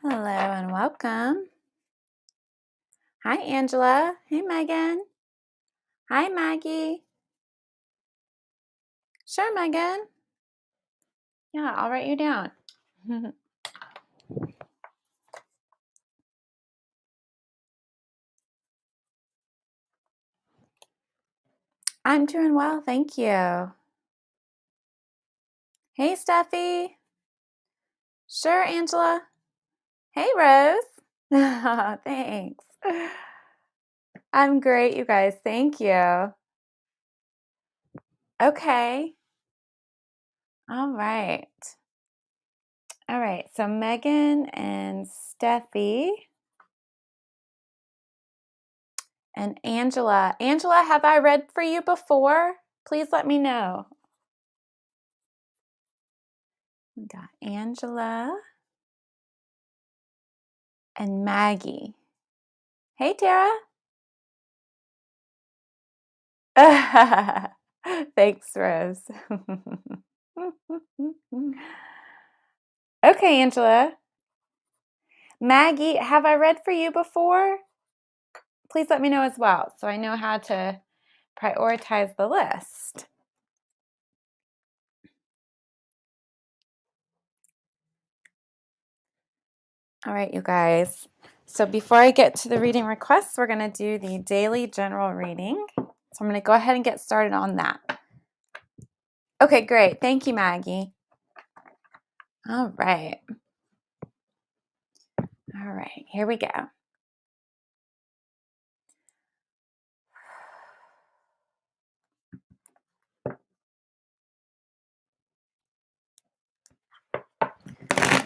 Hello and welcome. Hi, Angela. Hey, Megan. Hi, Maggie. Sure, Megan. Yeah, I'll write you down. I'm doing well, thank you. Hey, Steffi. Sure, Angela. Hey, Rose. Thanks. I'm great, you guys. Thank you. Okay. All right. All right. So Megan and Steffi and Angela. Angela, have I read for you before? Please let me know. We got Angela and Maggie. Hey, Tara. Thanks, Rose. Okay, Angela. Maggie, have I read for you before? Please let me know as well so I know how to prioritize the list. All right, you guys. So before I get to the reading requests, we're going to do the daily general reading. So I'm going to go ahead and get started on that. Okay, great. Thank you, Maggie. All right. All right, here we go.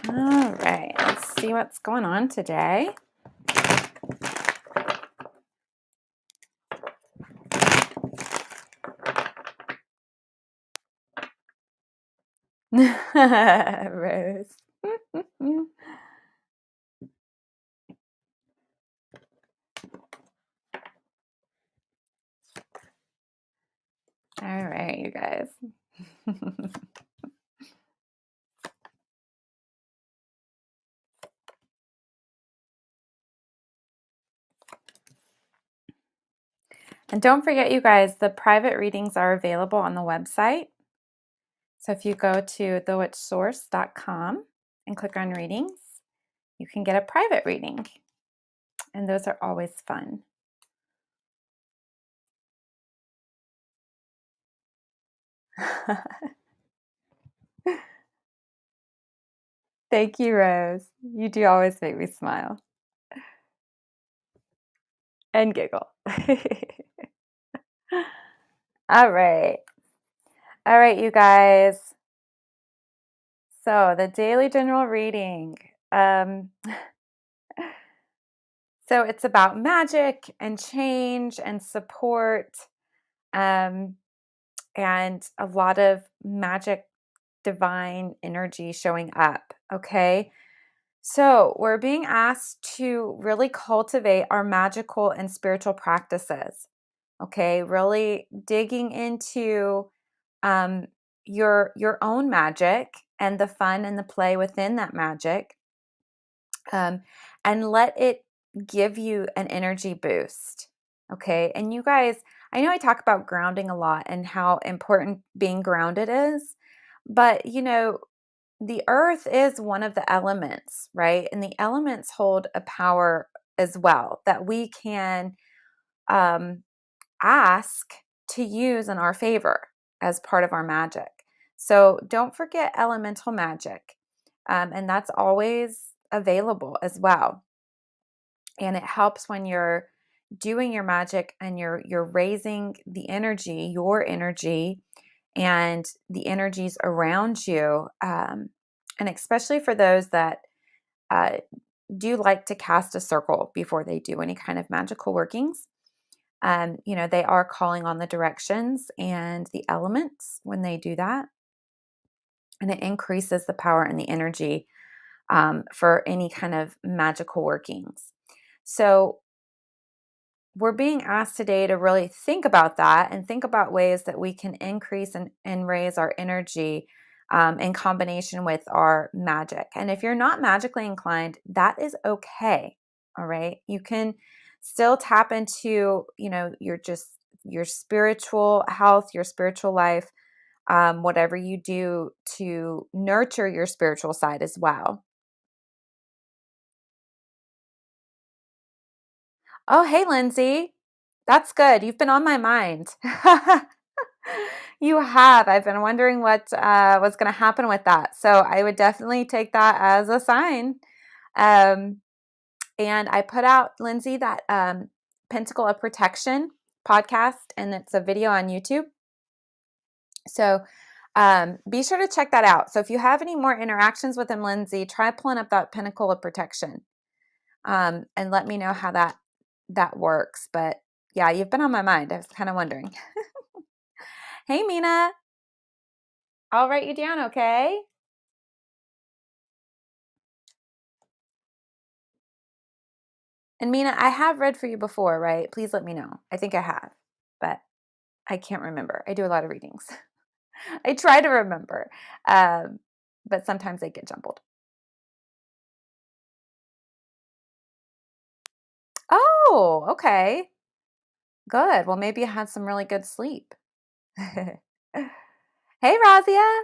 All right, let's see what's going on today. Rose. All right, you guys. And don't forget, you guys, the private readings are available on the website. So if you go to thewitchsource.com and click on readings, you can get a private reading. And those are always fun. Thank you, Rose. You do always make me smile and giggle. All right. All right, you guys. So the daily general reading. So it's about magic and change and support, and a lot of magic, divine energy showing up. Okay. So we're being asked to really cultivate our magical and spiritual practices. Okay. Really digging into um, your own magic and the fun and the play within that magic, and let it give you an energy boost. Okay. And you guys, I know I talk about grounding a lot and how important being grounded is, but the earth is one of the elements, right? And the elements hold a power as well that we can um, ask to use in our favor as part of our magic. So don't forget elemental magic. And that's always available as well. And it helps when you're doing your magic and you're raising the energy, your energy, and the energies around you. And especially for those that uh, do like to cast a circle before they do any kind of magical workings. They are calling on the directions and the elements when they do that. And it increases the power and the energy for any kind of magical workings. So we're being asked today to really think about that and think about ways that we can increase and raise our energy in combination with our magic. And if you're not magically inclined, that is okay. All right. You can still tap into, your spiritual health, your spiritual life, whatever you do to nurture your spiritual side as well. Oh, hey, Lindsay. That's good. You've been on my mind. You have. I've been wondering what was going to happen with that. So I would definitely take that as a sign. Um, and I put out, Lindsay, that Pentacle of Protection podcast, and it's a video on YouTube. So be sure to check that out. So if you have any more interactions with him, Lindsay, try pulling up that Pinnacle of Protection, and let me know how that works. But yeah, you've been on my mind. I was kind of wondering. Hey, Mina. I'll write you down, okay? And Mina, I have read for you before, right? Please let me know. I think I have, but I can't remember. I do a lot of readings. I try to remember, um, but sometimes they get jumbled. Oh, okay. Good. Well, maybe you had some really good sleep. Hey, Razia.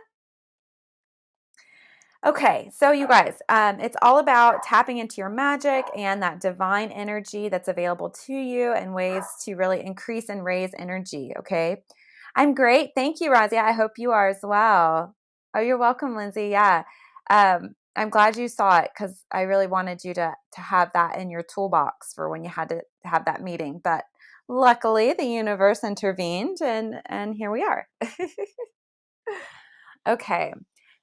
Okay, so you guys, it's all about tapping into your magic and that divine energy that's available to you and ways to really increase and raise energy. Okay, I'm great. Thank you, Razia. I hope you are as well. Oh, you're welcome, Lindsay. Yeah, I'm glad you saw it because I really wanted you to have that in your toolbox for when you had to have that meeting. But luckily, the universe intervened, and here we are. Okay.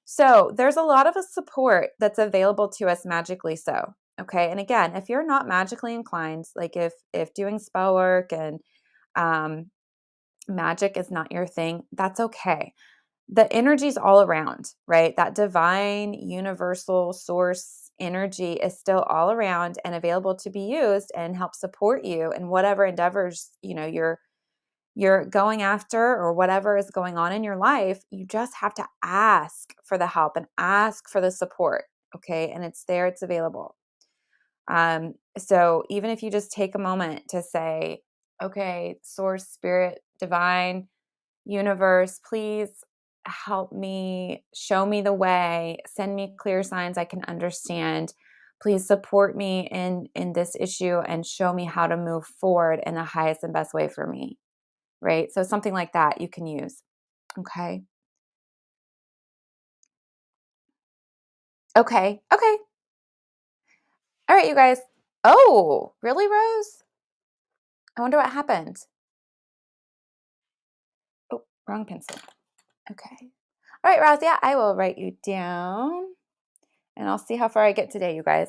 So there's a lot of a support that's available to us magically so. Okay. And again, if you're not magically inclined, like if doing spell work and um magic is not your thing, that's okay. The energy's all around, right? That divine universal source energy is still all around and available to be used and help support you in whatever endeavors, you're going after or whatever is going on in your life. You just have to ask for the help and ask for the support. Okay. And it's there, it's available. So even if you just take a moment to say, okay, source, spirit, divine, universe, please help me, show me the way, send me clear signs I can understand. Please support me in this issue and show me how to move forward in the highest and best way for me. Right? So something like that you can use. Okay. Okay. Okay. All right, you guys. Oh, really, Rose? I wonder what happened. Oh, wrong pencil. Okay. All right, Razia, I will write you down and I'll see how far I get today, you guys.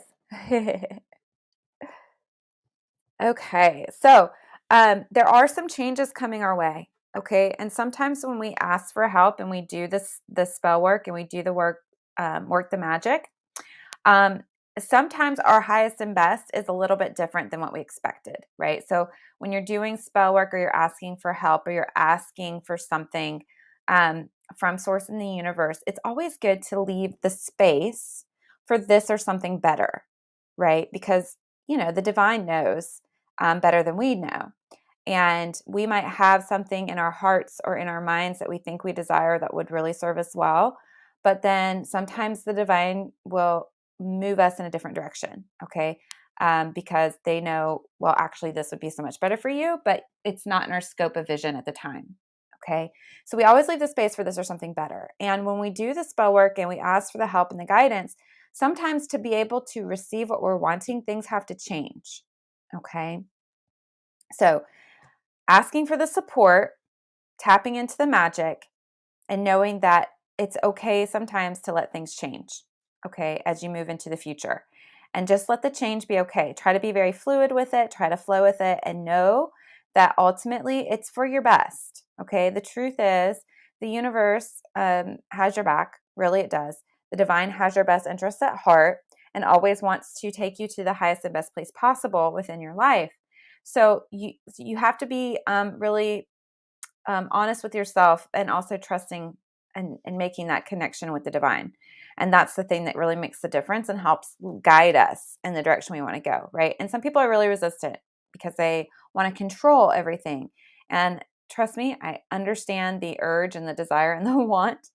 Okay. So there are some changes coming our way. Okay. And sometimes when we ask for help and we do this spell work and we do the work, work the magic, Um, sometimes our highest and best is a little bit different than what we expected, right? So when you're doing spell work or you're asking for help or you're asking for something from source in the universe, it's always good to leave the space for this or something better, right? Because, the divine knows better than we know. And we might have something in our hearts or in our minds that we think we desire that would really serve us well. But then sometimes the divine will move us in a different direction. Okay. Because they know, well, actually, this would be so much better for you, but it's not in our scope of vision at the time. Okay. So we always leave the space for this or something better. And when we do the spell work and we ask for the help and the guidance, sometimes to be able to receive what we're wanting, things have to change. Okay. So asking for the support, tapping into the magic, and knowing that it's okay sometimes to let things change, okay, as you move into the future. And just let the change be okay. Try to be very fluid with it, try to flow with it, and know that ultimately it's for your best, okay? The truth is, the universe has your back, really, it does. The divine has your best interests at heart and always wants to take you to the highest and best place possible within your life. So you have to be really honest with yourself and also trusting and making that connection with the divine. And that's the thing that really makes the difference and helps guide us in the direction we want to go, right? And some people are really resistant because they want to control everything. And trust me, I understand the urge and the desire and the want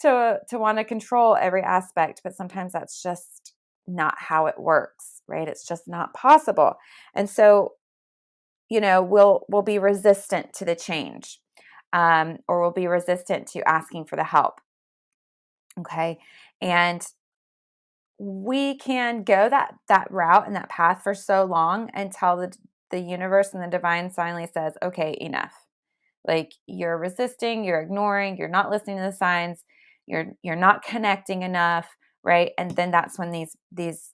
to want to control every aspect, but sometimes that's just not how it works, right? It's just not possible. And so, we'll be resistant to the change, or we'll be resistant to asking for the help. Okay. And we can go that route and that path for so long until the universe and the divine finally says, okay, enough. Like, you're resisting, you're ignoring, you're not listening to the signs, you're not connecting enough, right? And then that's when these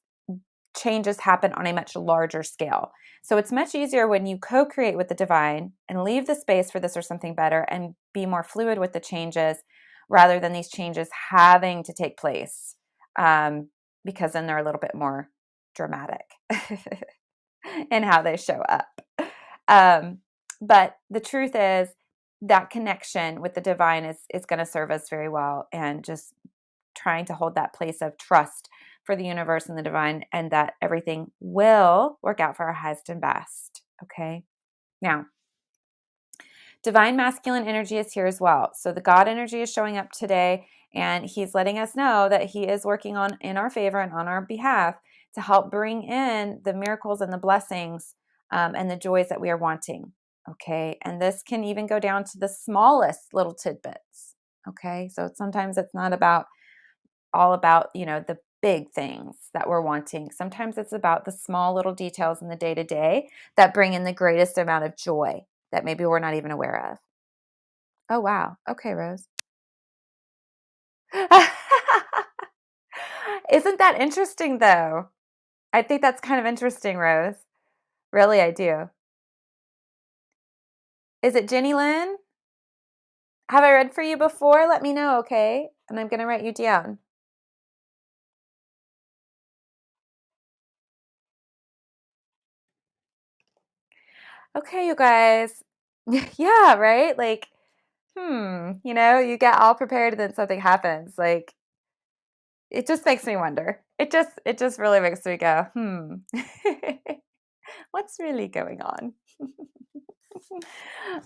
changes happen on a much larger scale. So it's much easier when you co-create with the divine and leave the space for this or something better and be more fluid with the changes rather than these changes having to take place, because then they're a little bit more dramatic in how they show up. But the truth is that connection with the divine is going to serve us very well, and just trying to hold that place of trust for the universe and the divine, and that everything will work out for our highest and best. Okay. Now, divine masculine energy is here as well. So the God energy is showing up today, and he's letting us know that he is working on in our favor and on our behalf to help bring in the miracles and the blessings, and the joys that we are wanting. Okay. And this can even go down to the smallest little tidbits. Okay. So sometimes it's not all about, the big things that we're wanting. Sometimes it's about the small little details in the day to day that bring in the greatest amount of joy that maybe we're not even aware of. Oh, wow. Okay, Rose. Isn't that interesting, though? I think that's kind of interesting, Rose. Really, I do. Is it Jenny Lynn? Have I read for you before? Let me know, okay? And I'm going to write you down. Okay, you guys. Yeah, right? Like, you get all prepared and then something happens. Like, it just makes me wonder. It just really makes me go, what's really going on?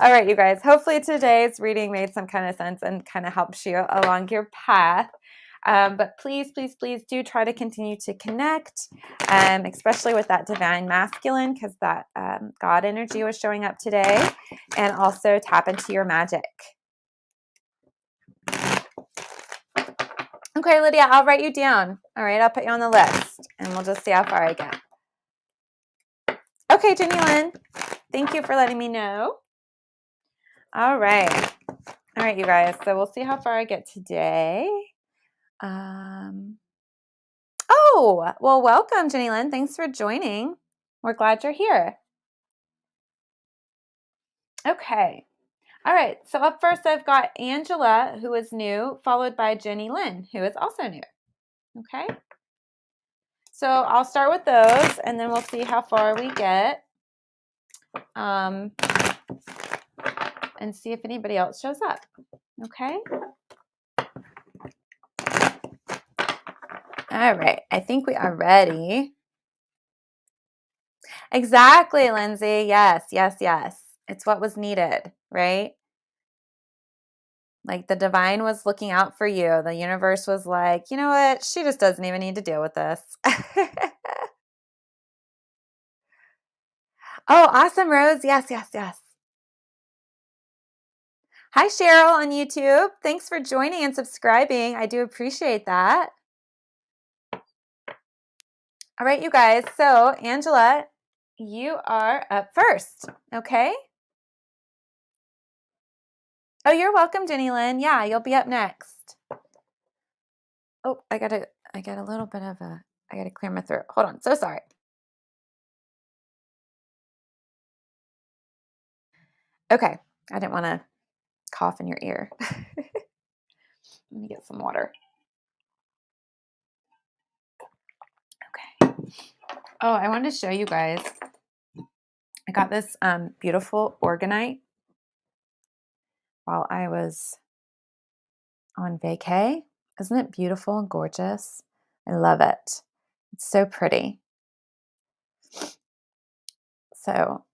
All right, you guys. Hopefully today's reading made some kind of sense and kind of helps you along your path. But please, please, please do try to continue to connect, especially with that divine masculine, because that God energy was showing up today, and also tap into your magic. Okay, Lydia, I'll write you down. All right, I'll put you on the list, and we'll just see how far I get. Okay, Jenny Lynn, thank you for letting me know. All right, you guys. So we'll see how far I get today. Oh, well, welcome, Jenny Lynn. Thanks for joining. We're glad you're here. Okay. All right. So up first, I've got Angela, who is new, followed by Jenny Lynn, who is also new. Okay. So I'll start with those, and then we'll see how far we get, and see if anybody else shows up. Okay. All right. I think we are ready. Exactly, Lindsay. Yes, yes, yes. It's what was needed, right? Like, the divine was looking out for you. The universe was like, you know what? She just doesn't even need to deal with this. Oh, awesome, Rose. Yes, yes, yes. Hi, Cheryl on YouTube. Thanks for joining and subscribing. I do appreciate that. All right, you guys. So, Angela, you are up first. Okay. Oh, you're welcome, Jenny Lynn. Yeah, you'll be up next. Oh, I got a little bit of I got to clear my throat. Hold on. So sorry. Okay. I didn't want to cough in your ear. Let me get some water. Okay. Oh, I wanted to show you guys. I got this beautiful orgonite while I was on vacay. Isn't it beautiful and gorgeous? I love it. It's so pretty. So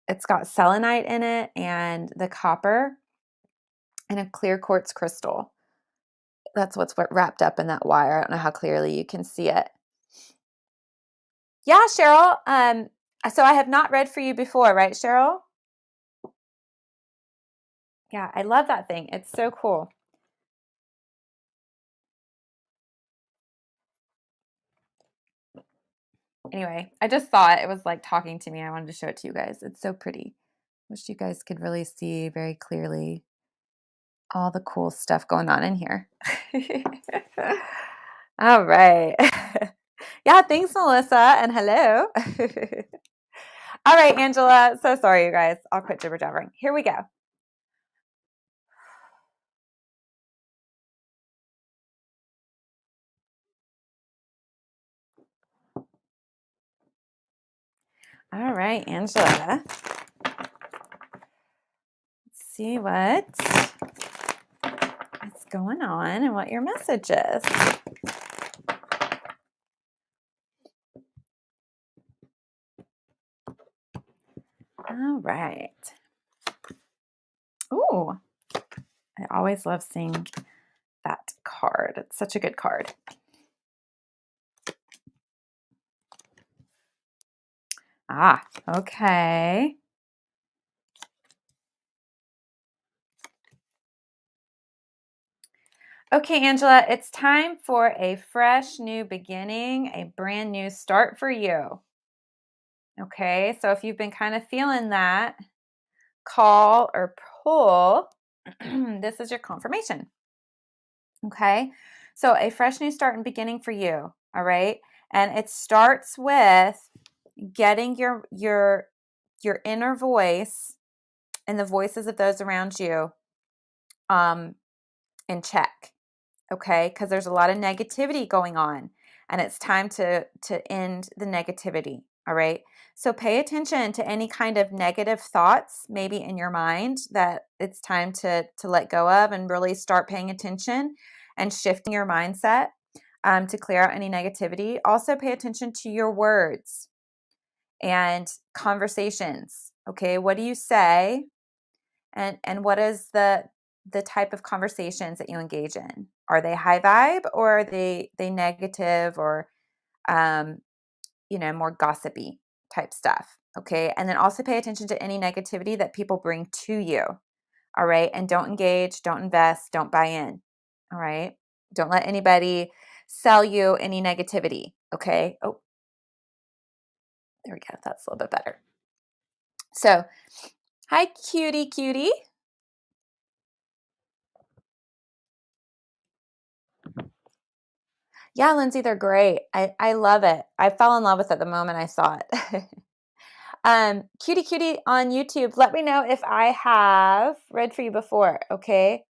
it's got selenite in it and the copper and a clear quartz crystal. That's what's wrapped up in that wire. I don't know how clearly you can see it. Yeah, Cheryl. So I have not read for you before, right, Cheryl? Yeah, I love that thing. It's so cool. Anyway, I just thought it was like talking to me. I wanted to show it to you guys. It's so pretty. Wish you guys could really see very clearly all the cool stuff going on in here. All right. Yeah, thanks, Melissa, and hello. All right, Angela. So sorry, you guys. I'll quit jibber jabbering. Here we go. All right, Angela. Let's see what's going on and what your message is. All right. Ooh, I always love seeing that card. It's such a good card. Ah, okay. Okay, Angela, it's time for a fresh new beginning, a brand new start for you. Okay, so if you've been kind of feeling that call or pull, this is your confirmation. Okay, so a fresh new start and beginning for you. All right, and it starts with getting your inner voice and the voices of those around you in check. Okay, because there's a lot of negativity going on, and it's time to end the negativity. All right, so pay attention to any kind of negative thoughts maybe in your mind that it's time to let go of, and really start paying attention and shifting your mindset to clear out any negativity. Also pay attention to your words and conversations. Okay, what do you say, and what is the type of conversations that you engage in? Are they high vibe, or are they negative, or um, more gossipy type stuff? Okay, and then also pay attention to any negativity that people bring to you. All right, and don't engage, don't invest, don't buy in. All right, don't let anybody sell you any negativity. Okay. Oh, there we go. That's a little bit better. So, hi, cutie. Yeah, Lindsay, they're great. I love it. I fell in love with it the moment I saw it. Cutie on YouTube. Let me know if I have read for you before. Okay.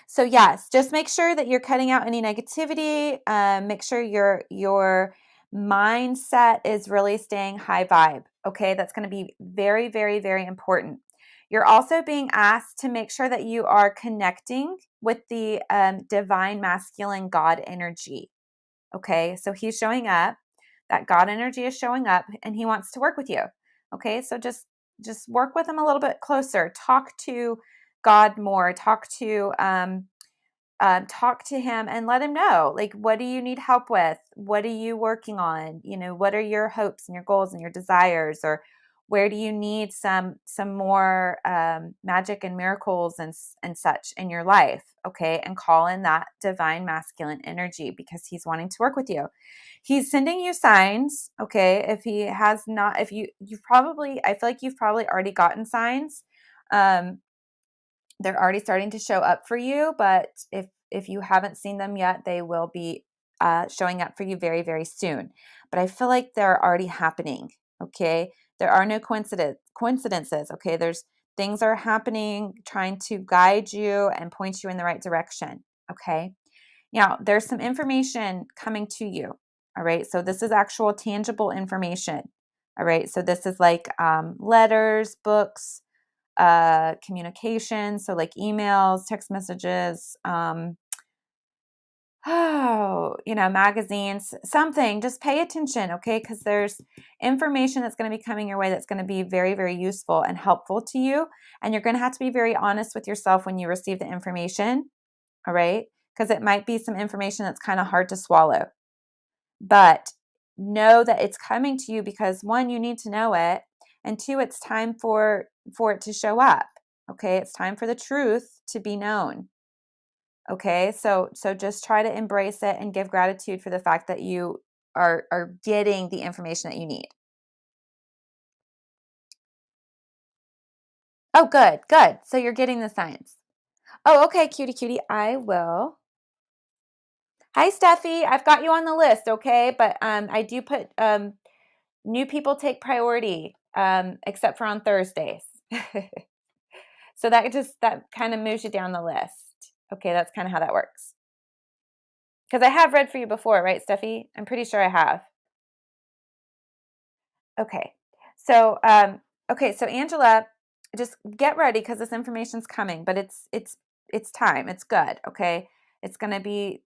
So yes, just make sure that you're cutting out any negativity. Make sure your mindset is really staying high vibe. Okay, that's going to be very, very, very important. You're also being asked to make sure that you are connecting with the divine masculine God energy. Okay, so he's showing up. That God energy is showing up, and he wants to work with you. Okay, so just work with him a little bit closer. Talk to God more. Talk to him and let him know, like, what do you need help with? What are you working on? What are your hopes and your goals and your desires? Or where do you need some more magic and miracles and such in your life? Okay, and call in that divine masculine energy, because he's wanting to work with you. He's sending you signs. Okay, if he has not, if you've probably, I feel like you've probably already gotten signs. They're already starting to show up for you, but if you haven't seen them yet, they will be showing up for you very, very soon. But I feel like they're already happening. Okay, there are no coincidences. Okay, there's things are happening, trying to guide you and point you in the right direction. Okay, now there's some information coming to you. All right, so this is actual tangible information. All right, so this is like letters, books, communication. So like emails, text messages, magazines, something. Just pay attention, okay? Because there's information that's going to be coming your way that's going to be very, very useful and helpful to you. And you're going to have to be very honest with yourself when you receive the information, all right? Because it might be some information that's kind of hard to swallow. But know that it's coming to you because one, you need to know it, and two, it's time for it to show up. Okay? It's time for the truth to be known. Okay? So just try to embrace it and give gratitude for the fact that you are getting the information that you need. Oh, good, good. So you're getting the signs. Oh, okay, cutie cutie. I will. Hi, Steffi. I've got you on the list, okay? But I do put new people take priority, except for on Thursdays. So that kind of moves you down the list. Okay, that's kind of how that works. Because I have read for you before, right, Steffi? I'm pretty sure I have. Okay. So, so Angela, just get ready because this information's coming, but it's time. It's good. Okay, it's going to be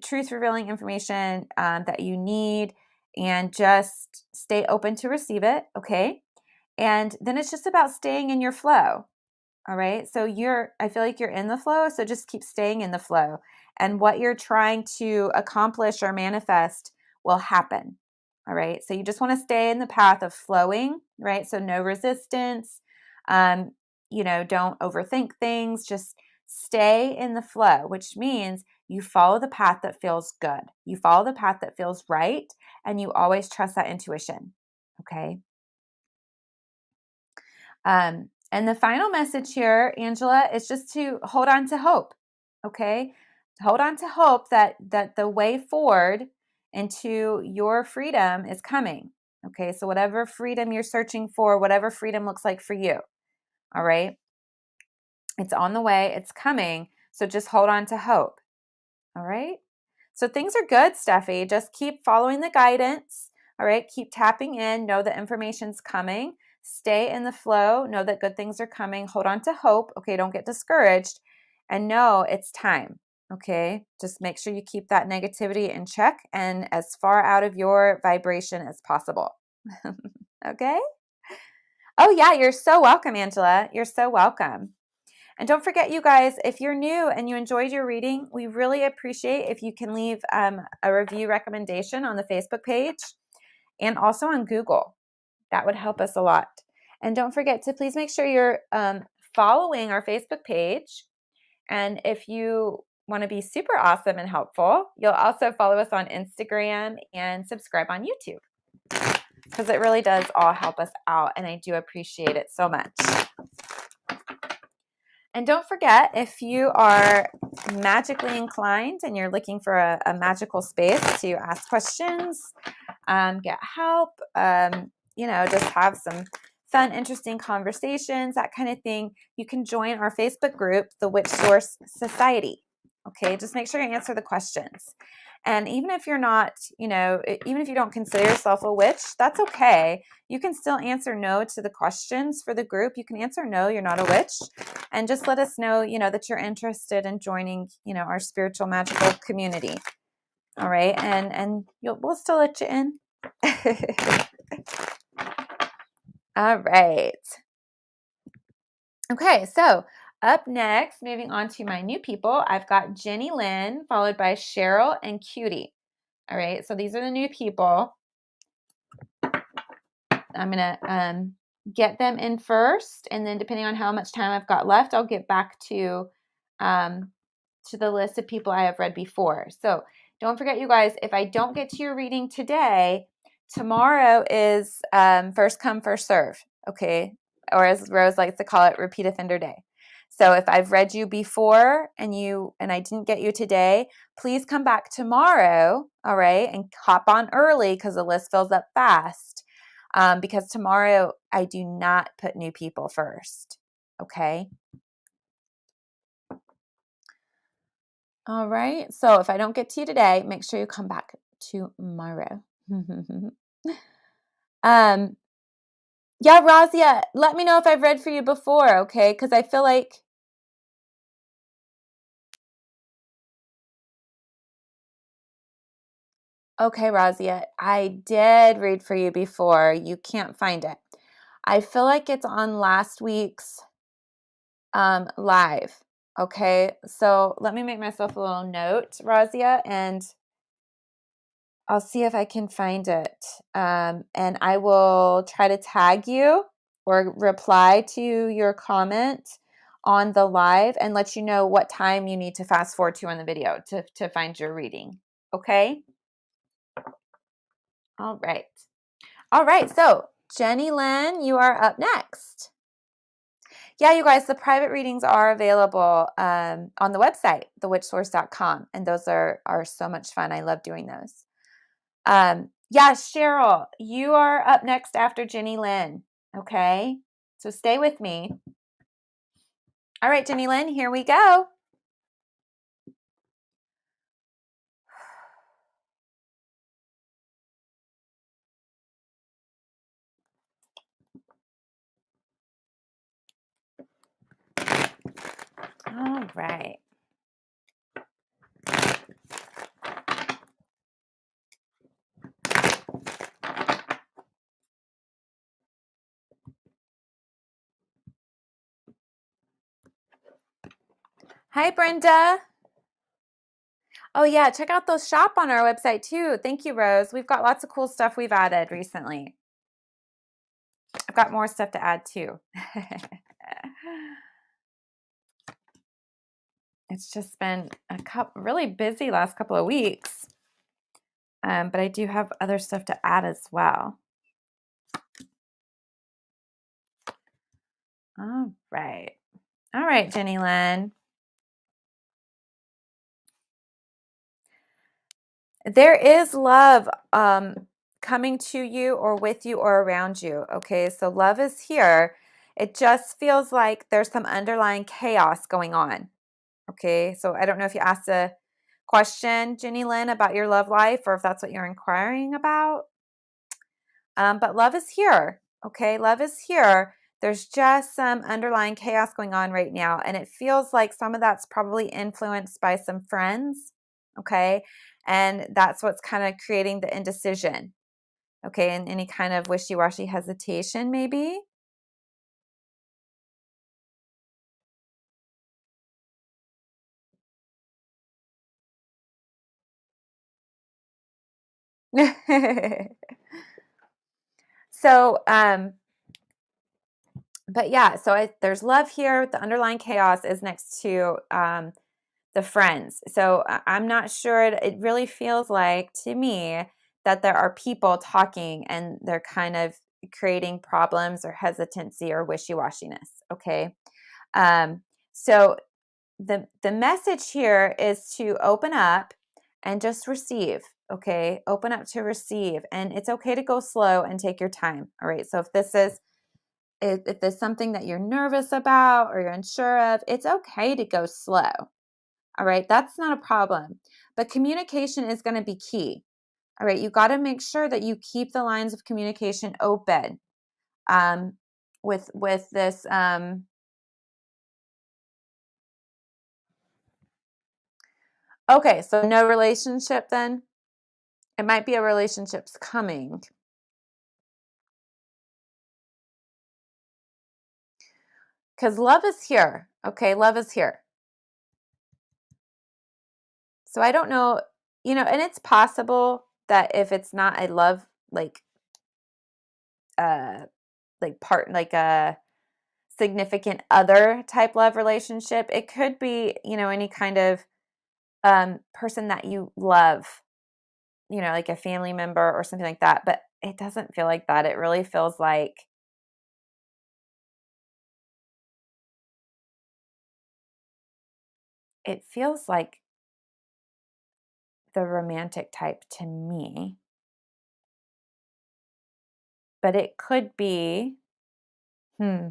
truth revealing information that you need, and just stay open to receive it. Okay, and then it's just about staying in your flow. All right. So I feel like you're in the flow. So just keep staying in the flow. And what you're trying to accomplish or manifest will happen. All right. So you just want to stay in the path of flowing, right? So no resistance. Um, don't overthink things. Just stay in the flow, which means you follow the path that feels good. You follow the path that feels right. And you always trust that intuition. Okay. And the final message here, Angela, is just to hold on to hope. Okay, hold on to hope that the way forward into your freedom is coming. Okay, so whatever freedom you're searching for, whatever freedom looks like for you, all right, it's on the way. It's coming. So just hold on to hope. All right. So things are good, Steffi. Just keep following the guidance. All right. Keep tapping in. Know that information's coming. Stay in the flow. Know that good things are coming. Hold on to hope. Okay. Don't get discouraged. And know it's time. Okay. Just make sure you keep that negativity in check and as far out of your vibration as possible. Okay. Oh, yeah. You're so welcome, Angela. You're so welcome. And don't forget, you guys, if you're new and you enjoyed your reading, we really appreciate if you can leave a review recommendation on the Facebook page and also on Google. That would help us a lot. And don't forget to please make sure you're following our Facebook page. And if you want to be super awesome and helpful, you'll also follow us on Instagram and subscribe on YouTube because it really does all help us out. And I do appreciate it so much. And don't forget, if you are magically inclined and you're looking for a magical space to ask questions, get help, just have some fun, interesting conversations, that kind of thing, you can join our Facebook group, the Witch Source Society. Okay, just make sure you answer the questions. And even if you're not, even if you don't consider yourself a witch, that's okay. You can still answer no to the questions for the group. You can answer no, you're not a witch. And just let us know, that you're interested in joining, our spiritual magical community. All right. And we'll still let you in. All right. Okay. So up next, moving on to my new people, I've got Jenny Lynn, followed by Cheryl and Cutie. All right. So these are the new people. I'm going to get them in first. And then depending on how much time I've got left, I'll get back to the list of people I have read before. So don't forget, you guys, if I don't get to your reading today, tomorrow is first come, first serve. Okay. Or as Rose likes to call it, repeat offender day. So if I've read you before and I didn't get you today, please come back tomorrow. All right. And hop on early because the list fills up fast. Because tomorrow I do not put new people first. Okay. All right. So if I don't get to you today, make sure you come back tomorrow. Yeah, Razia, let me know if I've read for you before, okay? Because I feel like okay, Razia, I did read for you before. You can't find it. I feel like it's on last week's live. Okay, so let me make myself a little note, Razia, and I'll see if I can find it. And I will try to tag you or reply to your comment on the live and let you know what time you need to fast forward to in the video to find your reading. Okay? All right. All right. So, Jenny Lynn, you are up next. Yeah, you guys, the private readings are available on the website, thewitchsource.com. And those are so much fun. I love doing those. Yeah, Cheryl, you are up next after Jenny Lynn. Okay. So stay with me. All right, Jenny Lynn, here we go. All right. Hi, Brenda. Oh, yeah, check out those shop on our website too. Thank you, Rose. We've got lots of cool stuff we've added recently. I've got more stuff to add too. It's just been really busy last couple of weeks. But I do have other stuff to add as well. All right. All right, Jenny Lynn. There is love coming to you or with you or around you. Okay, so love is here. It just feels like there's some underlying chaos going on. Okay, so I don't know if you asked a question, Jenny Lynn, about your love life or if that's what you're inquiring about. But love is here. Okay, love is here. There's just some underlying chaos going on right now. And it feels like some of that's probably influenced by some friends. Okay. And that's what's kind of creating the indecision. Okay. And any kind of wishy washy hesitation, maybe. so, but yeah, so there's love here. The underlying chaos is next to the friends. So I'm not sure. It really feels like to me that there are people talking and they're kind of creating problems or hesitancy or wishy-washiness. Okay. Um, so the message here is to open up and just receive. Okay. Open up to receive. And it's okay to go slow and take your time. All right. So if there's something that you're nervous about or you're unsure of, it's okay to go slow. All right, that's not a problem. But communication is going to be key. All right, you got to make sure that you keep the lines of communication open um, with this. Okay, so no relationship then. It might be a relationship's coming because love is here. Okay, love is here. So I don't know, and it's possible that if it's not a love uh part like a significant other type love relationship. It could be, any kind of person that you love, like a family member or something like that. But it doesn't feel like that. It really feels like it feels like the romantic type to me. But it could be, hmm,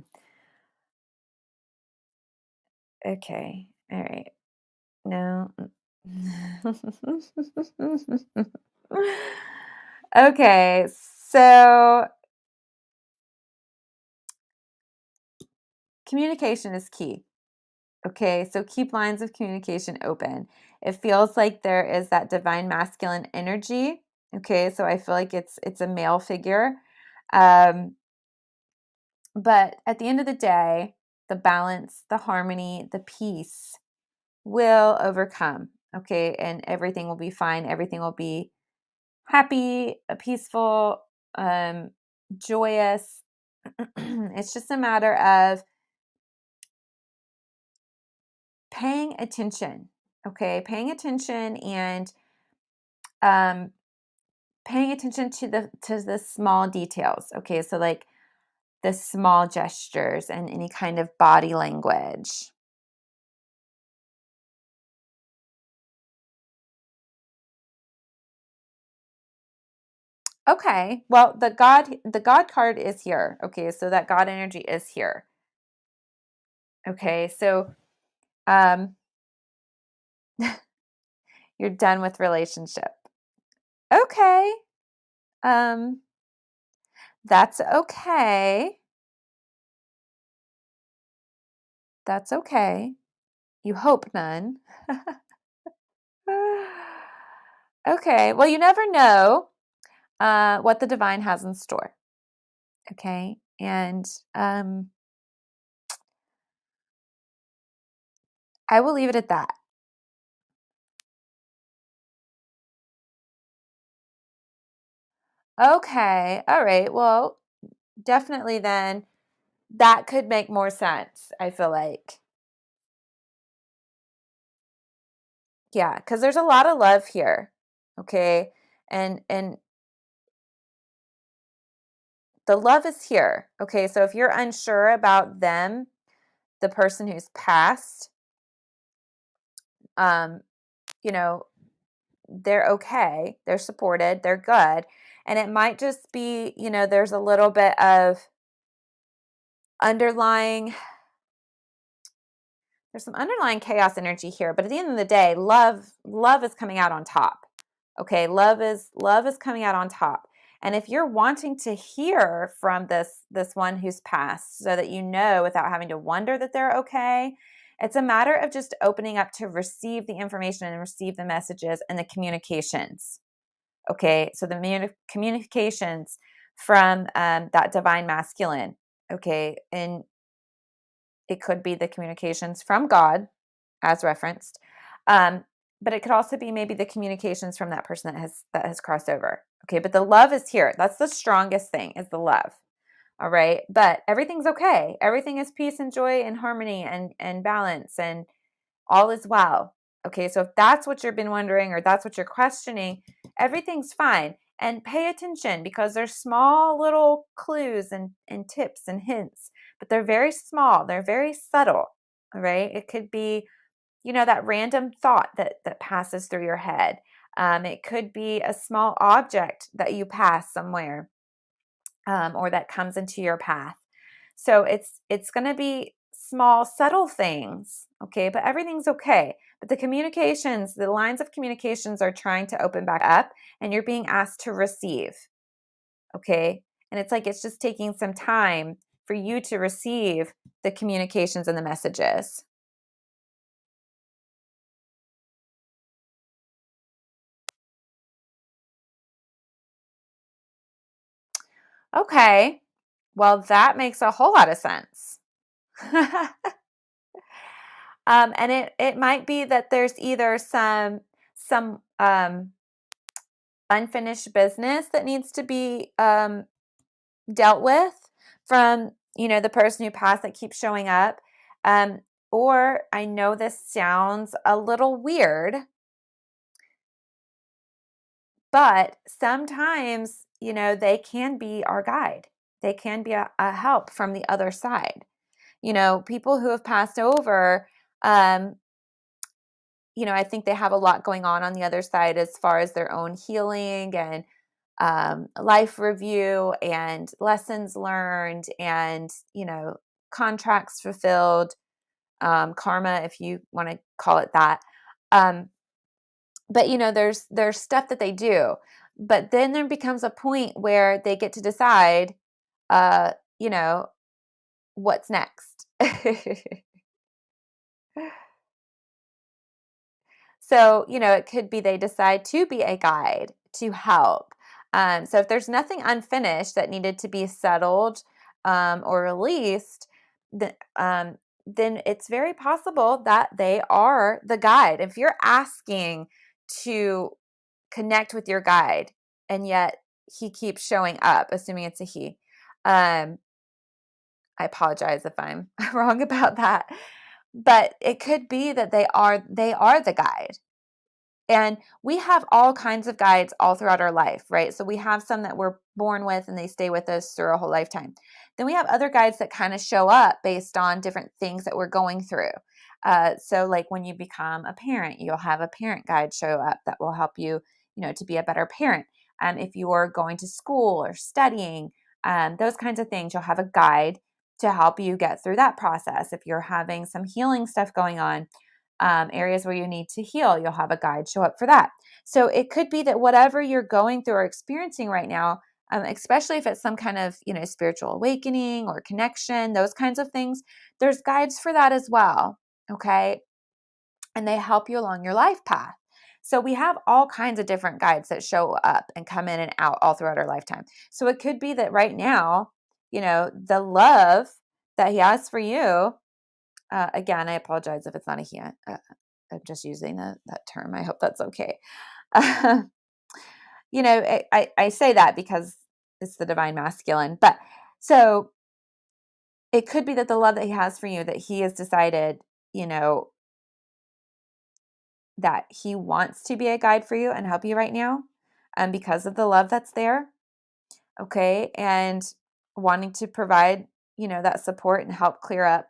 okay, all right. No. Okay, so communication is key. Okay, so keep lines of communication open. It feels like there is that divine masculine energy. Okay, so I feel like it's a male figure. Um, but at the end of the day, the balance, the harmony, the peace will overcome. Okay, and everything will be fine. Everything will be happy, peaceful, joyous. It's just a matter of paying attention. Okay, paying attention and um, paying attention to the small details. Okay, so like the small gestures and any kind of body language. Okay, well the God card is here. Okay, so that God energy is here. Okay, so um, you're done with relationship. Okay, um, that's okay. That's okay. You hope none. Okay, well, you never know what the divine has in store. Okay, and I will leave it at that. Okay, all right. Well, definitely then that could make more sense, I feel like. Yeah, because there's a lot of love here. Okay, and the love is here. Okay, so if you're unsure about them, the person who's passed, um, you know, they're okay, they're supported, they're good. And it might just be, there's a little bit of underlying, there's some underlying chaos energy here, but at the end of the day, love is coming out on top. Okay, love is coming out on top. And if you're wanting to hear from this one who's passed so that you know without having to wonder that they're okay, it's a matter of just opening up to receive the information and receive the messages and the communications. Okay, so the communications from that divine masculine. Okay, and it could be the communications from God, as referenced, um, but it could also be maybe the communications from that person that has crossed over. Okay, but the love is here. That's the strongest thing is the love. All right, but everything's okay. Everything is peace and joy and harmony and balance and all is well. Okay, so if that's what you've been wondering or that's what you're questioning, everything's fine. And pay attention because there's small little clues and tips and hints, but they're very small, they're very subtle. All right, it could be, that random thought that passes through your head. It could be a small object that you pass somewhere, or that comes into your path. So it's going to be small, subtle things, okay? But everything's okay. But the communications, the lines of communications are trying to open back up, and you're being asked to receive, okay? And it's like it's just taking some time for you to receive the communications and the messages. Okay. Well, that makes a whole lot of sense. And it might be that there's either some unfinished business that needs to be dealt with from the person who passed that keeps showing up. Um, or I know this sounds a little weird, but sometimes they can be our guide. They can be a help from the other side. People who have passed over, um, I think they have a lot going on the other side as far as their own healing and life review and lessons learned and, contracts fulfilled, karma, if you want to call it that. Um, but, there's stuff that they do. But then there becomes a point where they get to decide, uh, you know, what's next. So, it could be they decide to be a guide to help. So, if there's nothing unfinished that needed to be settled or released, then it's very possible that they are the guide. If you're asking to connect with your guide and yet he keeps showing up, assuming it's a he, um, I apologize if I'm wrong about that. But it could be that they are the guide. And we have all kinds of guides all throughout our life, right? So we have some that we're born with and they stay with us through our whole lifetime. Then we have other guides that kind of show up based on different things that we're going through. So, like when you become a parent, you'll have a parent guide show up that will help you, to be a better parent. If you are going to school or studying, those kinds of things, you'll have a guide to help you get through that process. If you're having some healing stuff going on, areas where you need to heal, you'll have a guide show up for that. So it could be that whatever you're going through or experiencing right now, especially if it's some kind of spiritual awakening or connection, those kinds of things, there's guides for that as well. Okay, and they help you along your life path. So we have all kinds of different guides that show up and come in and out all throughout our lifetime. So it could be that right now, the love that he has for you. Again, I apologize if it's not a he. I'm just using that term. I hope that's okay. I say that because it's the divine masculine. But so it could be that the love that he has for you, that he has decided, that he wants to be a guide for you and help you right now, because of the love that's there. Okay. And wanting to provide, that support and help clear up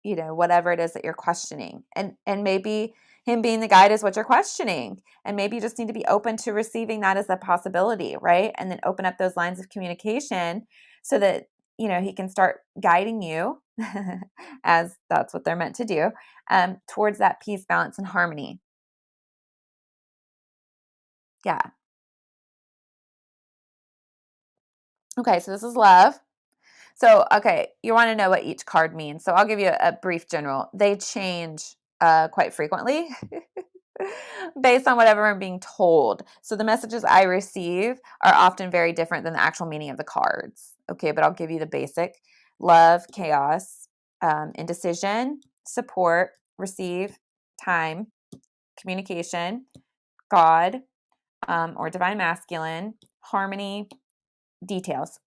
whatever it is that you're questioning. And maybe him being the guide is what you're questioning. And maybe you just need to be open to receiving that as a possibility, right? And then open up those lines of communication so that, he can start guiding you as that's what they're meant to do, towards that peace, balance, and harmony. Yeah. Okay, so this is love. So, okay, you want to know what each card means. So I'll give you a brief general. They change quite frequently based on whatever I'm being told. So the messages I receive are often very different than the actual meaning of the cards. Okay, but I'll give you the basic: love, chaos, indecision, support, receive, time, communication, God, or divine masculine, harmony, details.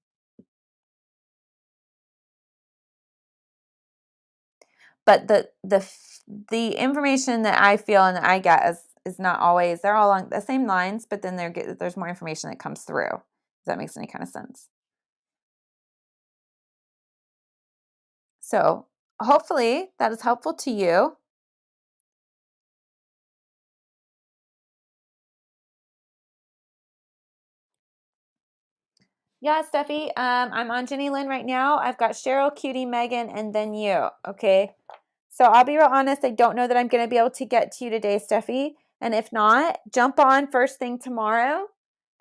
But the information that I feel and that I get is not always, they're all along the same lines, but then there's more information that comes through. If that makes any kind of sense. So hopefully that is helpful to you. Yeah, Steffi. I'm on Jenny Lynn right now. I've got Cheryl, Cutie, Megan, and then you. Okay. So I'll be real honest. I don't know that I'm going to be able to get to you today, Steffi. And if not, jump on first thing tomorrow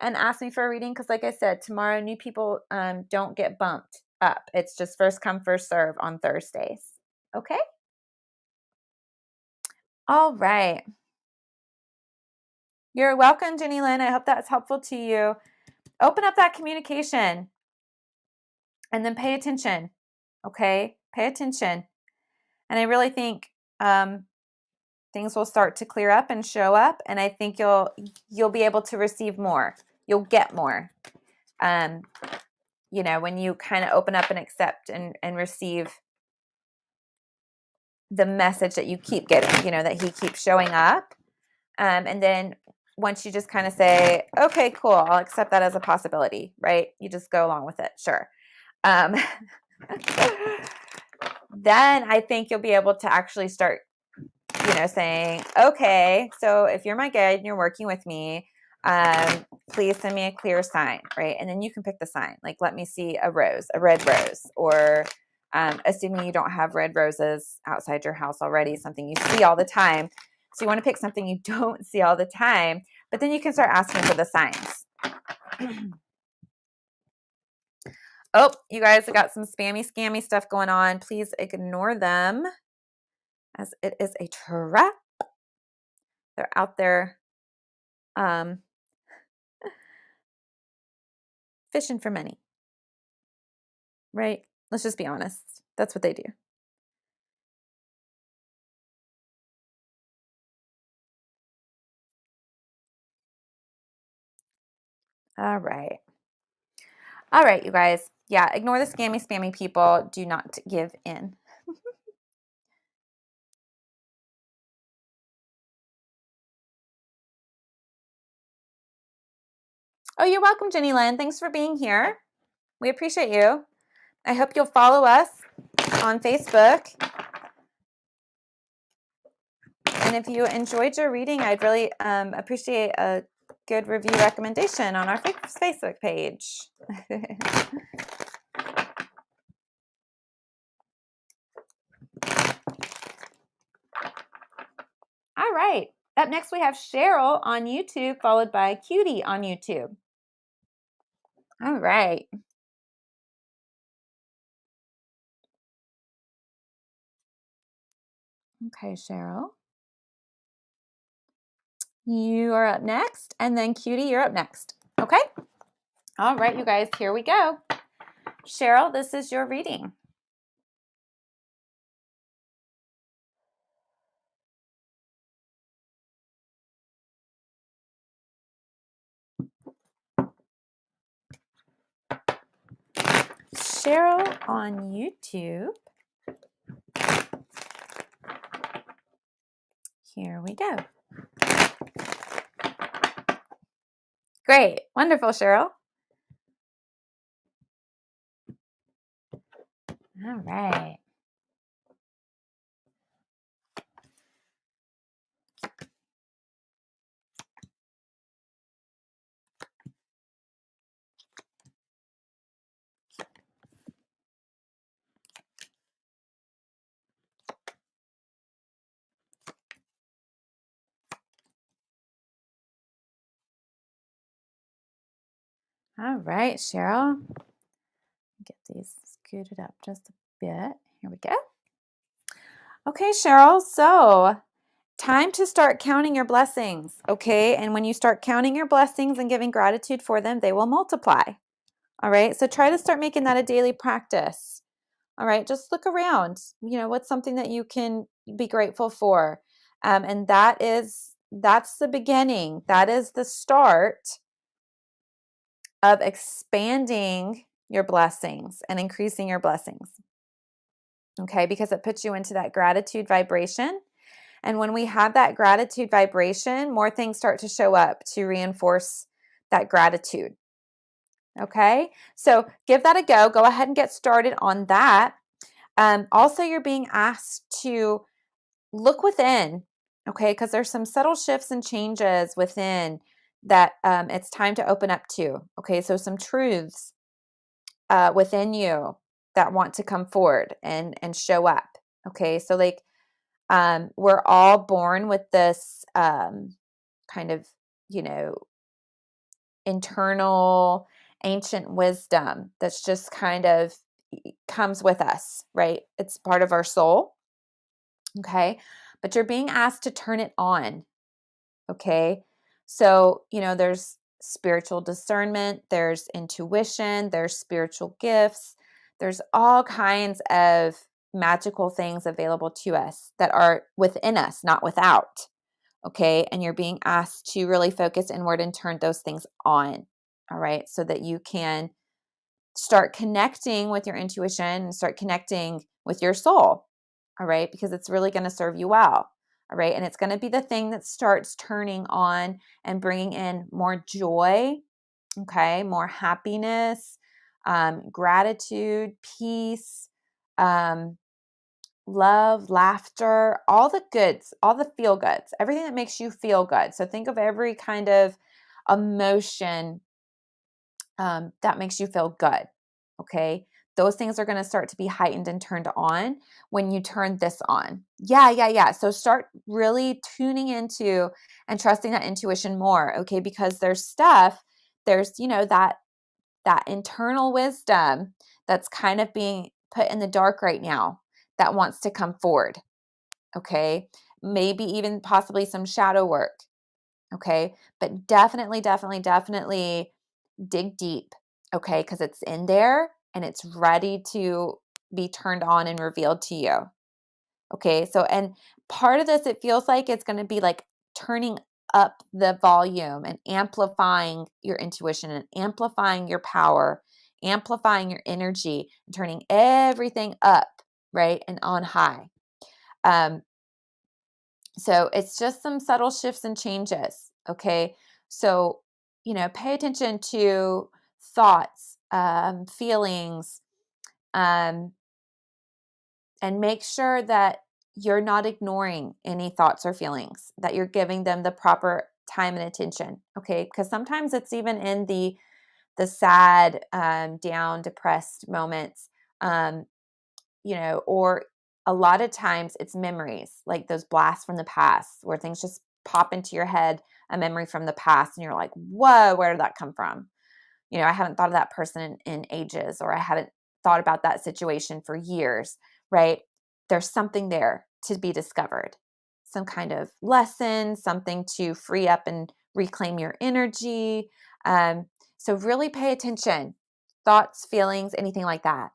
and ask me for a reading. Because, like I said, tomorrow new people don't get bumped up. It's just first come, first serve on Thursdays. Okay. All right. You're welcome, Jenny Lynn. I hope that's helpful to you. Open up that communication and then pay attention. Okay. Pay attention. And I really think things will start to clear up and show up, and I think you'll be able to receive more. You'll get more. When you kind of open up and accept and receive the message that you keep getting, that he keeps showing up. And then once you just kind of say, okay, cool, I'll accept that as a possibility, right? You just go along with it. Sure. Then I think you'll be able to actually start saying, okay, so if you're my guide and you're working with me, please send me a clear sign, right? And then you can pick the sign. Like, let me see a rose, a red rose, or assuming you don't have red roses outside your house already, something you see all the time. So you want to pick something you don't see all the time, but then you can start asking for the signs. Oh, you guys have got some spammy, scammy stuff going on. Please ignore them as it is a trap. They're out there um, fishing for money, right? Let's just be honest. That's what they do. All right. All right, you guys. Yeah, ignore the scammy, spammy people. Do not give in. Oh, you're welcome, Jenny Lynn. Thanks for being here. We appreciate you. I hope you'll follow us on Facebook. And if you enjoyed your reading, I'd really appreciate a good review recommendation on our Facebook page. All right. Up next, we have Cheryl on YouTube, followed by Cutie on YouTube. All right. Okay, Cheryl. You are up next, and then Cutie, you're up next. Okay? All right, you guys, here we go. Cheryl, this is your reading. Cheryl on YouTube. Here we go. Great. Wonderful, Cheryl. All right. All right, Cheryl. Get these scooted up just a bit. Here we go. Okay, Cheryl. So, time to start counting your blessings, okay? And when you start counting your blessings and giving gratitude for them, they will multiply. All right? So, try to start making that a daily practice. All right? Just look around. You know, what's something that you can be grateful for? And that's the beginning. That is the start of expanding your blessings and increasing your blessings. Okay, because it puts you into that gratitude vibration. And when we have that gratitude vibration, more things start to show up to reinforce that gratitude. Okay, so give that a go. Go ahead and get started on that. Also, you're being asked to look within, okay, because there's some subtle shifts and changes within that it's time to open up to. Okay, so some truths within you that want to come forward and show up. Okay, so like we're all born with this kind of, you know, internal ancient wisdom that's just kind of comes with us, right? It's part of our soul. Okay, but you're being asked to turn it on. Okay, so you know there's spiritual discernment, there's intuition, there's spiritual gifts, there's all kinds of magical things available to us that are within us, not without. Okay, and you're being asked to really focus inward and turn those things on. All right, so that you can start connecting with your intuition and start connecting with your soul. All right, because it's really going to serve you well. All right, and it's going to be the thing that starts turning on and bringing in more joy, okay, more happiness, gratitude, peace, um, love, laughter, all the goods, all the feel goods, everything that makes you feel good. So think of every kind of emotion that makes you feel good. Okay. Those things are going to start to be heightened and turned on when you turn this on. Yeah. So start really tuning into and trusting that intuition more. Okay. Because there's stuff, there's, you know, that that internal wisdom that's kind of being put in the dark right now that wants to come forward. Okay. Maybe even possibly some shadow work. Okay. But definitely, definitely, definitely dig deep. Okay. Because it's in there and it's ready to be turned on and revealed to you. Okay. So, and part of this, it feels like it's going to be like turning up the volume and amplifying your intuition and amplifying your power, amplifying your energy, and turning everything up, right? And on high. Um, so it's just some subtle shifts and changes. Okay. So, pay attention to thoughts, feelings, um, and make sure that you're not ignoring any thoughts or feelings, that you're giving them the proper time and attention. Okay. Because sometimes it's even in the sad, down, depressed moments. Um, or a lot of times it's memories, like those blasts from the past where things just pop into your head, a memory from the past, and you're like, whoa, where did that come from? I haven't thought of that person in ages, or I haven't thought about that situation for years, right? There's something there to be discovered, some kind of lesson, something to free up and reclaim your energy. Um, so really pay attention, thoughts, feelings, anything like that.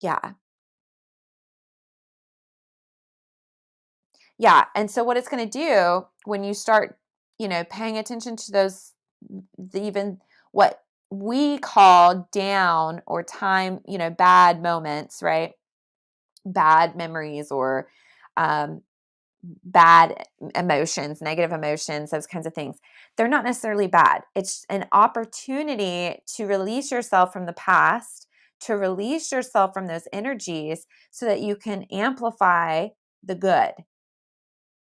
Yeah. Yeah, and so what it's gonna do when you start, paying attention to those, even what we call down or time, bad moments, right? Bad memories or um, bad emotions, negative emotions, those kinds of things. They're not necessarily bad. It's an opportunity to release yourself from the past, to release yourself from those energies so that you can amplify the good,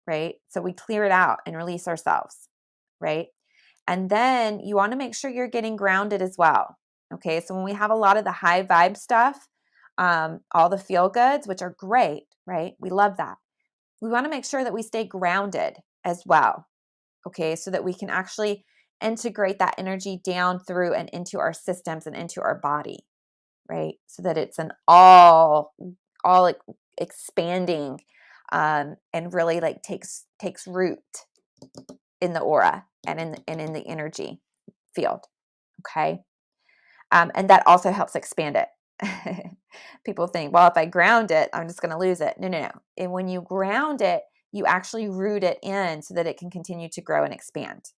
right? So we clear it out and release ourselves, right? And then you want to make sure you're getting grounded as well. Okay. So when we have a lot of the high vibe stuff, all the feel goods, which are great, right? We love that. We want to make sure that we stay grounded as well. Okay. So that we can actually integrate that energy down through and into our systems and into our body, right? So that it's an all like expanding, and really like takes root in the aura and in the energy field. Okay. And that also helps expand it. People think, well, if I ground it, I'm just going to lose it. No, no, no. And when you ground it, you actually root it in so that it can continue to grow and expand.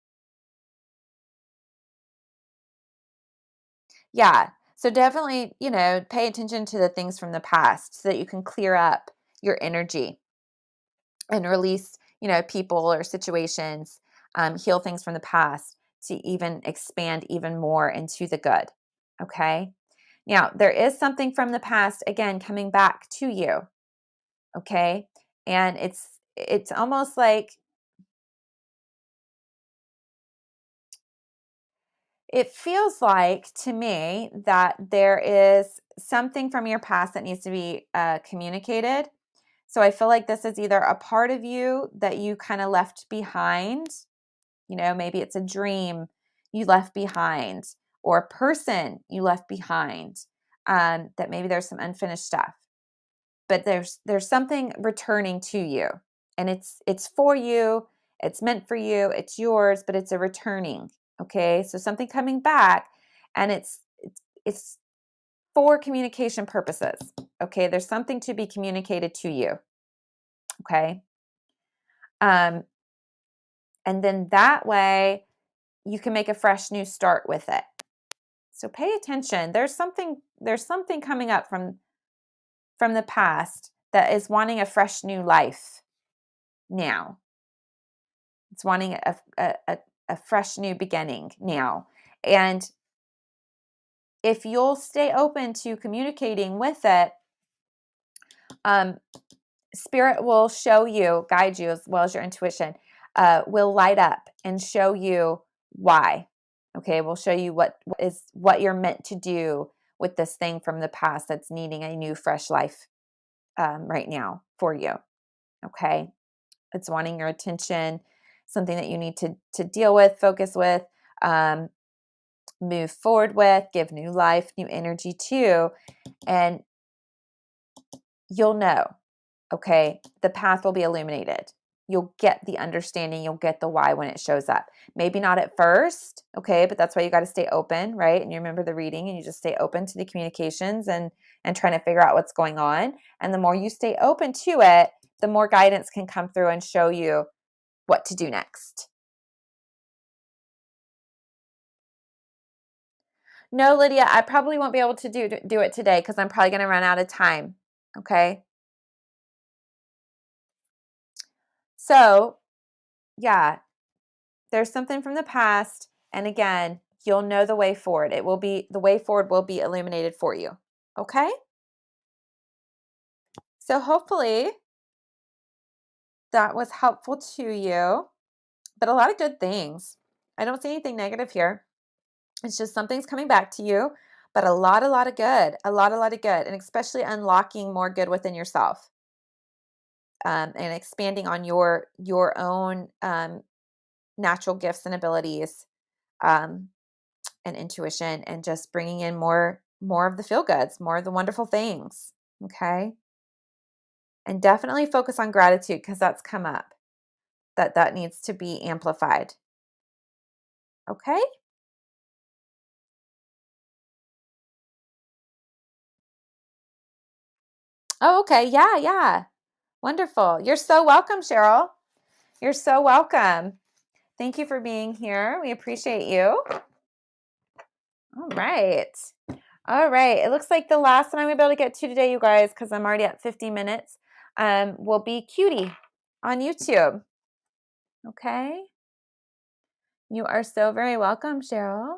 Yeah. So definitely, pay attention to the things from the past so that you can clear up your energy and release, people or situations, heal things from the past to even expand even more into the good. Okay. Now, there is something from the past, again, coming back to you. Okay. And it's almost like it feels like to me that there is something from your past that needs to be communicated. So I feel like this is either a part of you that you kind of left behind. Maybe it's a dream you left behind or a person you left behind, that maybe there's some unfinished stuff. But there's something returning to you, and it's for you, it's meant for you, it's yours, but it's a returning. Okay, so something coming back, and it's for communication purposes. Okay, there's something to be communicated to you. Okay, um, and then that way you can make a fresh new start with it. So pay attention. There's something coming up from the past that is wanting a fresh new life now. It's wanting a fresh new beginning now. And if you'll stay open to communicating with it, um, spirit will show you, guide you, as well as your intuition, will light up and show you why. Okay, we'll show you what you're meant to do with this thing from the past that's needing a new, fresh life, right now for you. Okay, it's wanting your attention, something that you need to deal with, focus with. Um, move forward with, give new life, new energy to, and you'll know, okay, the path will be illuminated. You'll get the understanding, you'll get the why when it shows up. Maybe not at first, okay, but that's why you got to stay open, right? And you remember the reading and you just stay open to the communications and trying to figure out what's going on. And the more you stay open to it, the more guidance can come through and show you what to do next. No, Lydia, I probably won't be able to do it today because I'm probably going to run out of time. Okay. So, yeah, there's something from the past. And again, you'll know the way forward. The way forward will be illuminated for you. Okay. So, hopefully, that was helpful to you, but a lot of good things. I don't see anything negative here. It's just something's coming back to you, but a lot of good, a lot of good, and especially unlocking more good within yourself, and expanding on your own natural gifts and abilities, um, and intuition, and just bringing in more of the feel goods, more of the wonderful things. Okay, and definitely focus on gratitude because that's come up. That needs to be amplified. Okay. Oh, okay. Yeah, yeah. Wonderful. You're so welcome, Cheryl. You're so welcome. Thank you for being here. We appreciate you. All right. All right. It looks like the last one I'm going to be able to get to today, you guys, because I'm already at 50 minutes, will be Cutie on YouTube. Okay. You are so very welcome, Cheryl.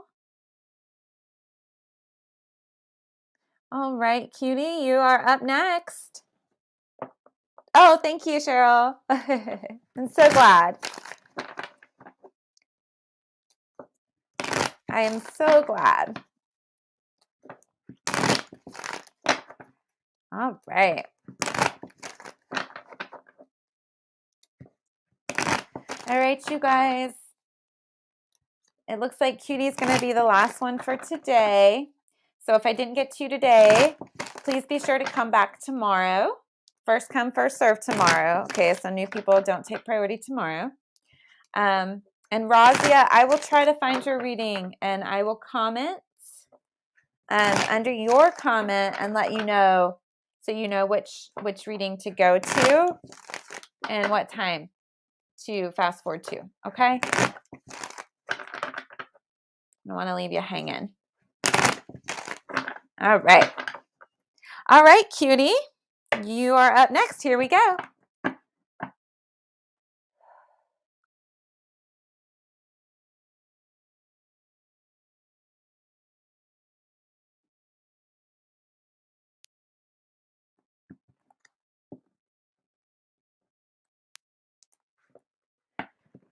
All right, Cutie, you are up next. Oh, thank you, Cheryl. I'm so glad. I am so glad. All right. All right, you guys. It looks like Cutie is going to be the last one for today. So if I didn't get to you today, please be sure to come back tomorrow. First come, first serve tomorrow. Okay, so new people don't take priority tomorrow. And Razia, I will try to find your reading and I will comment under your comment and let you know, so you know which reading to go to and what time to fast forward to. Okay? I don't want to leave you hanging. All right. All right, Cutie. You are up next. Here we go.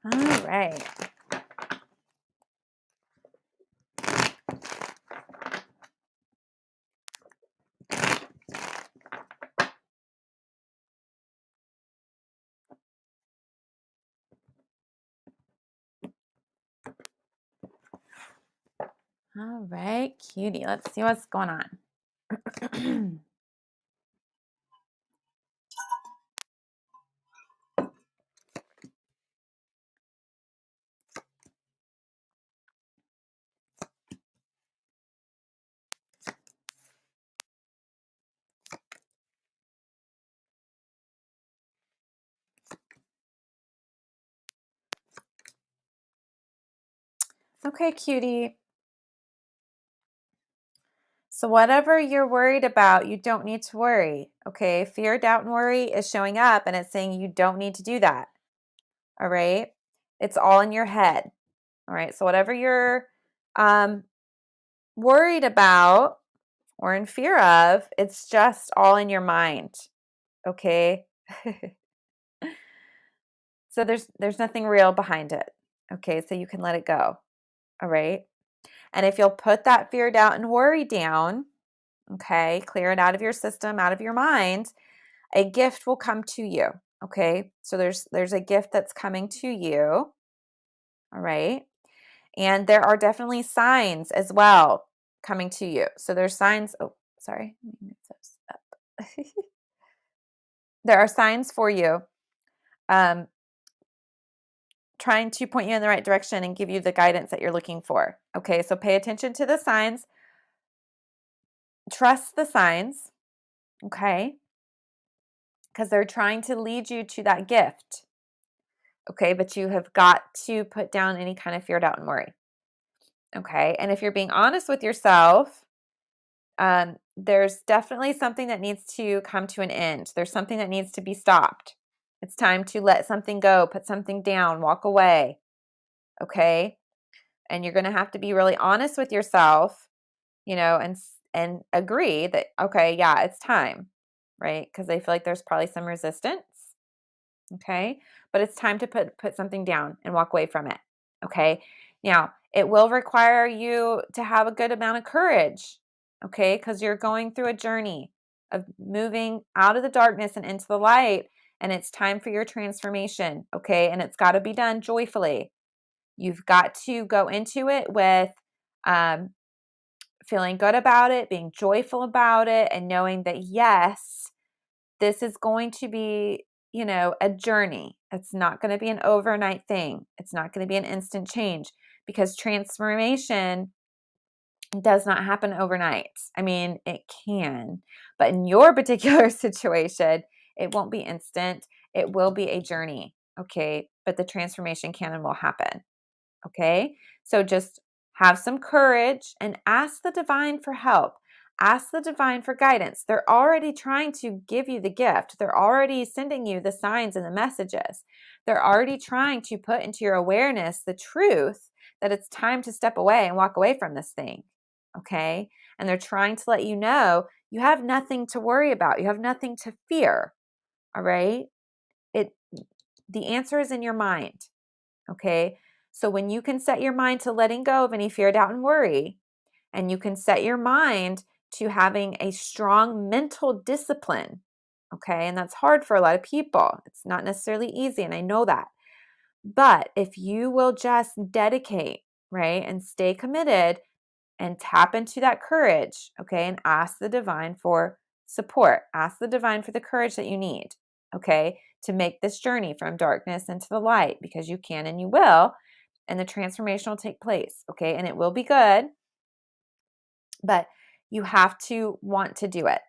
All right. All right, Cutie. Let's see what's going on. Okay, Cutie. So whatever you're worried about, you don't need to worry. Okay, fear, doubt, and worry is showing up and it's saying you don't need to do that. All right, it's all in your head. All right, so whatever you're worried about or in fear of, it's just all in your mind. Okay. So there's nothing real behind it. Okay, so you can let it go. All right. And if you'll put that fear, doubt, and worry down, okay, clear it out of your system, out of your mind, a gift will come to you. Okay. So there's a gift that's coming to you. All right. And there are definitely signs as well coming to you. So there's signs. Oh, sorry. Let me move those up. There are signs for you, um, trying to point you in the right direction and give you the guidance that you're looking for. Okay, so pay attention to the signs. Trust the signs, okay? Because they're trying to lead you to that gift. Okay, but you have got to put down any kind of fear, doubt, and worry. Okay, and if you're being honest with yourself, there's definitely something that needs to come to an end. There's something that needs to be stopped. It's time to let something go, put something down, walk away. Okay, and you're going to have to be really honest with yourself, and agree that okay, yeah, it's time, right? Because I feel like there's probably some resistance. Okay, but it's time to put something down and walk away from it. Okay, now it will require you to have a good amount of courage. Okay, because you're going through a journey of moving out of the darkness and into the light, and it's time for your transformation. Okay, and it's got to be done joyfully. You've got to go into it with um, feeling good about it, being joyful about it, and knowing that yes, this is going to be, a journey. It's not going to be an overnight thing. It's not going to be an instant change because transformation does not happen overnight. I mean, it can, but in your particular situation, it won't be instant. It will be a journey. Okay. But the transformation can and will happen. Okay. So just have some courage and ask the divine for help. Ask the divine for guidance. They're already trying to give you the gift. They're already sending you the signs and the messages. They're already trying to put into your awareness the truth that it's time to step away and walk away from this thing. Okay. And they're trying to let you know you have nothing to worry about. You have nothing to fear. All right. It, the answer is in your mind. Okay. So when you can set your mind to letting go of any fear, doubt, and worry, and you can set your mind to having a strong mental discipline, okay, and that's hard for a lot of people. It's not necessarily easy, and I know that. But if you will just dedicate, right, and stay committed and tap into that courage, okay, and ask the divine for support, ask the divine for the courage that you need, okay, to make this journey from darkness into the light because you can and you will, and the transformation will take place, okay, and it will be good, but you have to want to do it,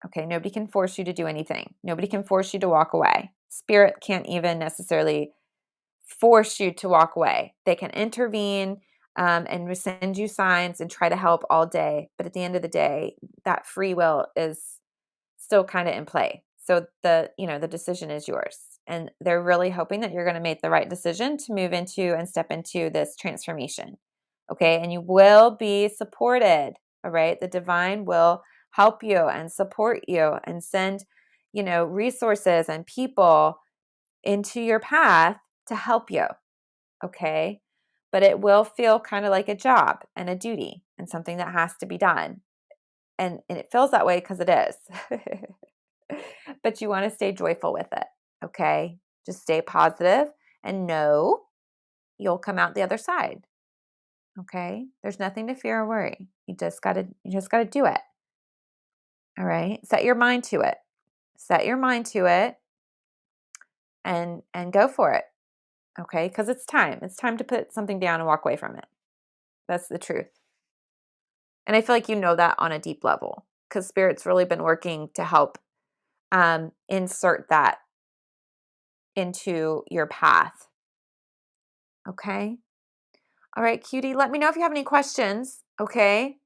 okay? Nobody can force you to do anything. Nobody can force you to walk away. Spirit can't even necessarily force you to walk away. They can intervene and send you signs and try to help all day. But at the end of the day, that free will is still kind of in play. So the decision is yours. And they're really hoping that you're going to make the right decision to move into and step into this transformation. Okay. And you will be supported. All right. The divine will help you and support you and send, resources and people into your path to help you. Okay. But it will feel kind of like a job and a duty and something that has to be done. And it feels that way because it is. But you want to stay joyful with it. Okay. Just stay positive and know you'll come out the other side. Okay. There's nothing to fear or worry. You just gotta do it. All right. Set your mind to it. Set your mind to it and go for it. Okay. Because it's time. It's time to put something down and walk away from it. That's the truth. And I feel like you know that on a deep level because Spirit's really been working to help insert that into your path. Okay. All right, cutie. Let me know if you have any questions. Okay.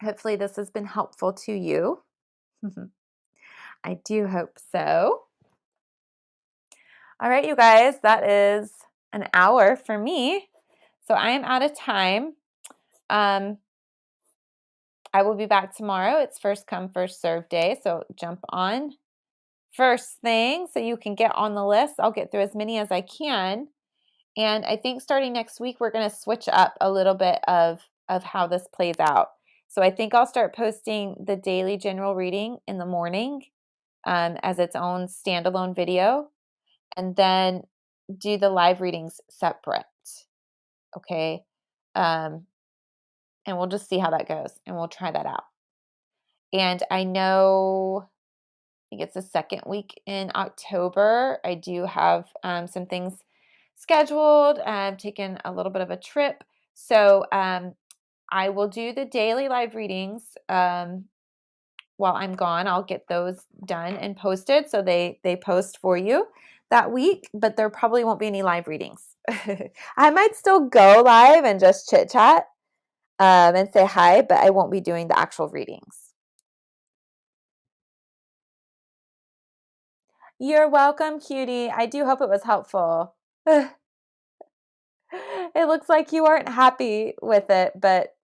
Hopefully, this has been helpful to you. I do hope so. All right, you guys, that is an hour for me. So I am out of time. Um, I will be back tomorrow. It's first come, first serve day. So jump on first thing so you can get on the list. I'll get through as many as I can. And I think starting next week, we're going to switch up a little bit of how this plays out. So I think I'll start posting the daily general reading in the morning as its own standalone video. and then do the live readings separate. Okay. Um, and we'll just see how that goes and we'll try that out. And I know, I think it's the second week in October. I do have some things scheduled. I'm taking a little bit of a trip. So I will do the daily live readings while I'm gone. I'll get those done and posted. So they post for you that week, but there probably won't be any live readings. I might still go live and just chit chat and say hi, but I won't be doing the actual readings. You're welcome, cutie. I do hope it was helpful. It looks like you aren't happy with it, but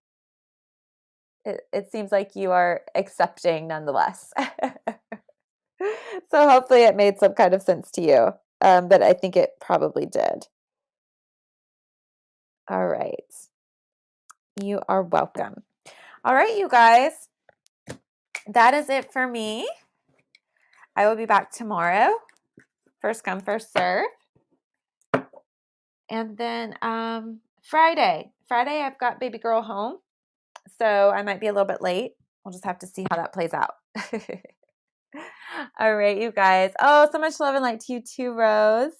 it seems like you are accepting nonetheless. So hopefully it made some kind of sense to you. But I think it probably did. All right. You are welcome. All right, you guys. That is it for me. I will be back tomorrow. First come, first serve. And then Friday. Friday, I've got baby girl home. So I might be a little bit late. We'll just have to see how that plays out. All right, you guys. Oh, so much love and light to you too, Rose.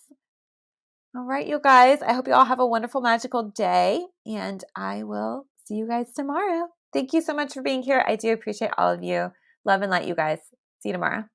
All right, you guys. I hope you all have a wonderful, magical day. And I will see you guys tomorrow. Thank you so much for being here. I do appreciate all of you. Love and light, you guys. See you tomorrow.